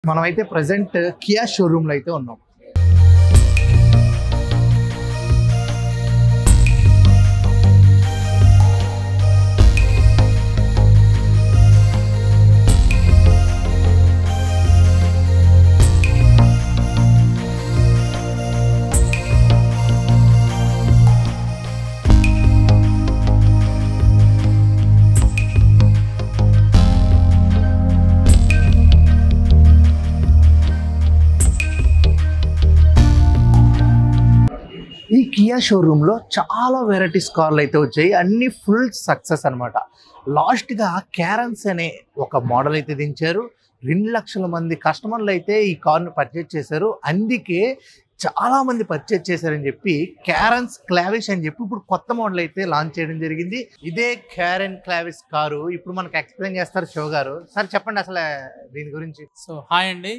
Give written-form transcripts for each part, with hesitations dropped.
మనమైతే present Kia showroom లో అయితే ఉన్నాం. ఈ కియా షోరూంలో చాలా వెరైటీస్ కార్లు అయితే వచ్చాయి, అన్ని ఫుల్ సక్సెస్ అనమాట. లాస్ట్గా క్యారన్స్ అనే ఒక మోడల్ అయితే దించారు. 2 లక్షల మంది కస్టమర్లు అయితే ఈ కార్ను పర్చేజ్ చేశారు. అందుకే చాలా మంది పర్చేజ్ చేశారని చెప్పి క్యారన్స్ క్లావిస్ అని చెప్పి ఇప్పుడు కొత్త మోడల్ అయితే లాంచ్ చేయడం జరిగింది. ఇదే క్యారన్ క్లావిస్ కారు ఇప్పుడు మనకు ఎక్స్ప్లెయిన్ చేస్తారు శివ గారు. సార్ చెప్పండి అసలు దీని గురించి. సో హాయ్ అండి.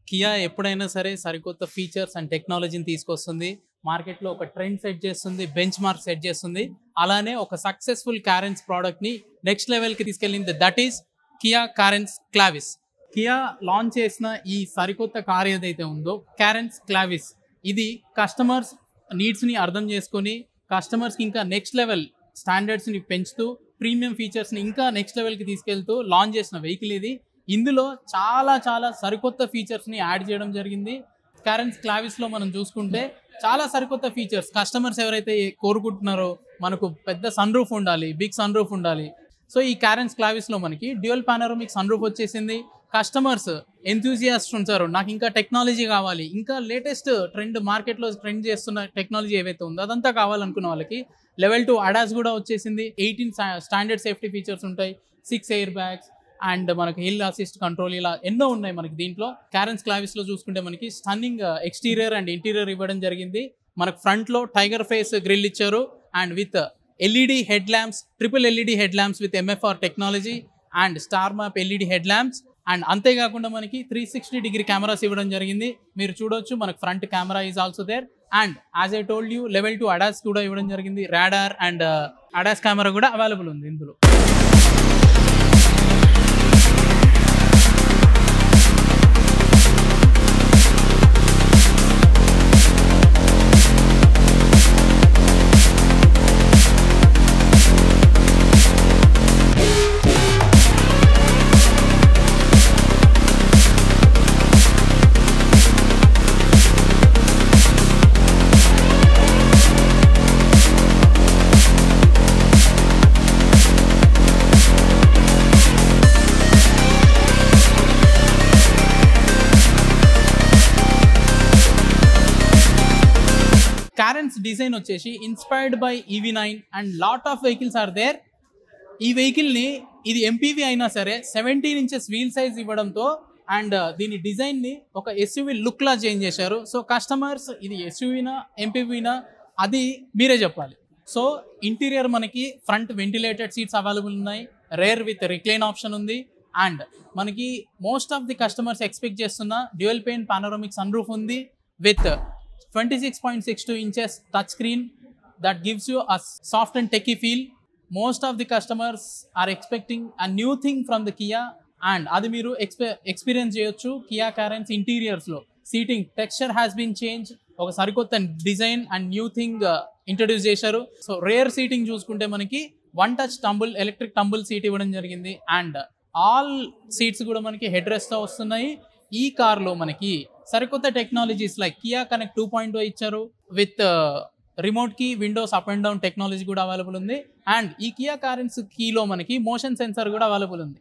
కియా ఎప్పుడైనా సరే సరికొత్త ఫీచర్స్ అండ్ టెక్నాలజీని తీసుకొస్తుంది, మార్కెట్లో ఒక ట్రెండ్ సెట్ చేస్తుంది, బెంచ్ మార్క్ సెట్ చేస్తుంది. అలానే ఒక సక్సెస్ఫుల్ క్యారెన్స్ ప్రోడక్ట్ని నెక్స్ట్ లెవెల్కి తీసుకెళ్ళింది, that is Kia Carens Clavis. Kia launch చేసిన ఈ సరికొత్త కార్ ఏదైతే ఉందో క్యారెన్స్ క్లావిస్, ఇది కస్టమర్స్ నీడ్స్ని అర్థం చేసుకొని కస్టమర్స్కి ఇంకా నెక్స్ట్ లెవెల్ స్టాండర్డ్స్ని పెంచుతూ ప్రీమియం ఫీచర్స్ని ఇంకా నెక్స్ట్ లెవెల్కి తీసుకెళ్తూ లాంచ్ చేసిన వెహికల్ ఇది. ఇందులో చాలా సరికొత్త ఫీచర్స్ని యాడ్ చేయడం జరిగింది. క్యారెన్స్ క్లావిస్లో మనం చూసుకుంటే చాలా సరికొత్త ఫీచర్స్ కస్టమర్స్ ఎవరైతే కోరుకుంటున్నారో, మనకు పెద్ద సన్ రూఫ్ ఉండాలి, బిగ్ సన్ రూఫ్ ఉండాలి. సో ఈ క్యారెన్స్ క్లావిస్లో మనకి డ్యూయల్ పానోరమిక్ సన్ రూఫ్ వచ్చేసింది. కస్టమర్స్ ఎంతూజియాస్ట్ ఉంటారు, నాకు ఇంకా టెక్నాలజీ కావాలి, ఇంకా లేటెస్ట్ ట్రెండ్ మార్కెట్లో ట్రెండ్ చేస్తున్న టెక్నాలజీ ఏవైతే ఉందో అదంతా కావాలనుకున్న వాళ్ళకి లెవెల్ 2 అడాస్ కూడా వచ్చేసింది. 18 స్టాండర్డ్ సేఫ్టీ ఫీచర్స్ ఉంటాయి, 6 ఎయిర్ బ్యాగ్స్ అండ్ మనకి హిల్ అసిస్ట్ కంట్రోల్, ఇలా ఎన్నో ఉన్నాయి మనకి దీంట్లో. క్యారెన్స్ క్లావిస్లో చూసుకుంటే మనకి స్టన్నింగ్ ఎక్స్టీరియర్ అండ్ ఇంటీరియర్ ఇవ్వడం జరిగింది. మనకు ఫ్రంట్లో టైగర్ ఫేస్ గ్రిల్ ఇచ్చారు and with LED head lamps, triple LED head lamps with MFR technology and star map LED head lamps. And అంతేకాకుండా మనకి 360 డిగ్రీ కెమెరాస్ ఇవ్వడం జరిగింది. మీరు చూడొచ్చు మనకు front camera is also there. And as I told you level 2 ADAS కూడా ఇవ్వడం జరిగింది. రాడార్ అండ్ అడాస్ కెమెరా కూడా అవైలబుల్ ఉంది ఇందులో. క్యారెన్స్ డిజైన్ వచ్చేసి inspired by EV9 and lot of vehicles are there. ఈ వెహికల్ని ఇది MPV అయినా సరే 17 ఇంచెస్ వీల్ సైజ్ ఇవ్వడంతో అండ్ దీని డిజైన్ని ఒక SUV లుక్లా చేంజ్ చేశారు. సో కస్టమర్స్ ఇది SUVనా MPVనా అది మీరే చెప్పాలి. సో ఇంటీరియర్ మనకి ఫ్రంట్ వెంటిలేటెడ్ సీట్స్ అవైలబుల్ ఉన్నాయి, రేర్ విత్ రిక్లైన్ ఆప్షన్ ఉంది. అండ్ మనకి most of the customers expect చేస్తున్న dual pane panoramic sunroof ఉంది with 26.62 inches touch screen that gives you a soft and techy feel. Most of the customers are expecting a new thing from the Kia and adi meeru experience cheyochu. Kia Carens interiors lo seating texture has been changed, oka sarikotta design and new thing introduce chesaru. So rear seating చూసుకుంటే మనకి one touch tumble electric tumble seat ఇవ్వడం జరిగింది and all seats కూడా మనకి head rest తో వస్తున్నాయి. ఈ car లో మనకి సరికొత్త టెక్నాలజీస్ లైక్ కియా కనెక్ట్ 2.0 ఇచ్చారు with remote key, windows up and down technology కూడా అవైలబుల్ ఉంది. అండ్ ఈ కియా కారెన్స్ కీలో మనకి మోషన్ సెన్సార్ కూడా అవైలబుల్ ఉంది.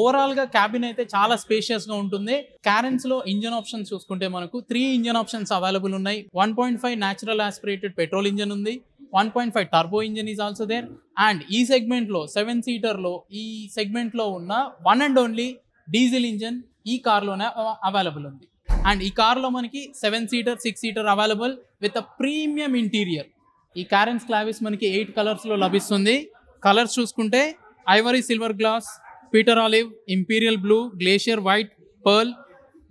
ఓవరాల్ గా క్యాబిన్ అయితే చాలా స్పేషియస్ గా ఉంటుంది. క్యారెన్స్ లో ఇంజన్ ఆప్షన్స్ చూసుకుంటే మనకు 3 ఇంజన్ ఆప్షన్స్ అవైలబుల్ ఉన్నాయి. 1.5 న్యాచురల్ ఆస్పిరేటెడ్ పెట్రోల్ ఇంజన్ ఉంది, 1.5 turbo engine is also there. And ఈ సెగ్మెంట్ లో 7 సీటర్ లో ఈ సెగ్మెంట్ లో ఉన్న one and only diesel engine ఈ కార్ లోనే అవైలబుల్ ఉంది. అండ్ ఈ కార్ లో మనకి 7 seater 6 seater available with a premium interior. ఈ క్యారెన్స్ క్లావిస్ మనకి 8 కలర్స్ లో లభిస్తుంది. కలర్స్ చూసుకుంటే ivory silver gloss, pewter olive, imperial blue, glacier white, pearl,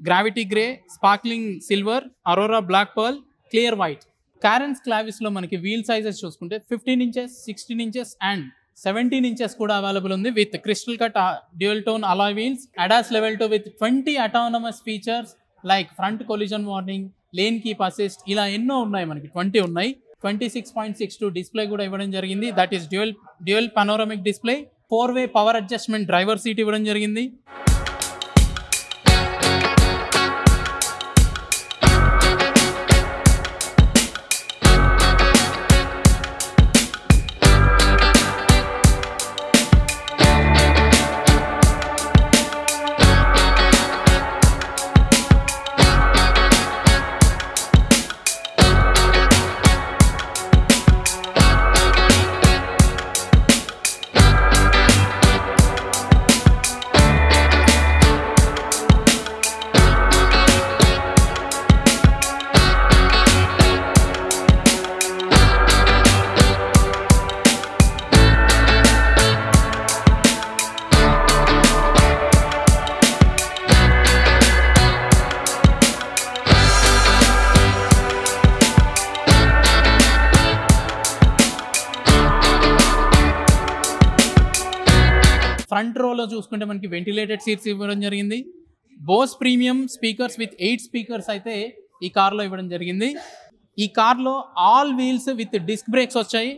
gravity grey, sparkling silver, aurora black pearl, clear white. Carens Clavis లో మనకి wheel sizes చూసుకుంటే 15 inches, 16 inches and 17 inches కూడా available ఉంది with crystal cut dual tone alloy wheels, ADAS level 2 with 20 autonomous features like front collision warning, lane keep assist, ఇలా ఎన్నో ఉన్నాయి, మనకి 20 ఉన్నాయి. 26.62 డిస్ప్లే కూడా ఇవ్వడం జరిగింది. That is dual panoramic display. 4-వే పవర్ అడ్జస్ట్మెంట్ డ్రైవర్ సీట్ ఇవ్వడం జరిగింది. ఫ్రంట్ రోలో చూసుకుంటే మనకి వెంటిలేటెడ్ సీట్స్ ఇవ్వడం జరిగింది. Bose premium speakers with 8 speakers అయితే ఈ కార్లో ఇవ్వడం జరిగింది. ఈ కార్లో all wheels with disc brakes వచ్చాయి.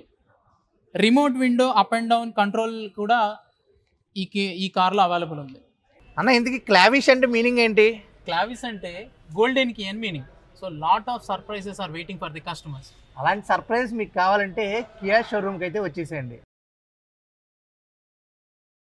Remote window up and down control కూడా ఈ కార్లో అవైలబుల్ ఉంది. అన్న ఇంతకీ క్లావిష్ అంటే మీనింగ్ ఏంటి? క్లావిస్ అంటే గోల్డెన్ కీ అని meaning. So lot of surprises are waiting for the customers. అలాంటి సర్ప్రైజ్ మీకు కావాలంటే కియా షోరూమ్కి అయితే వచ్చేసేయండి.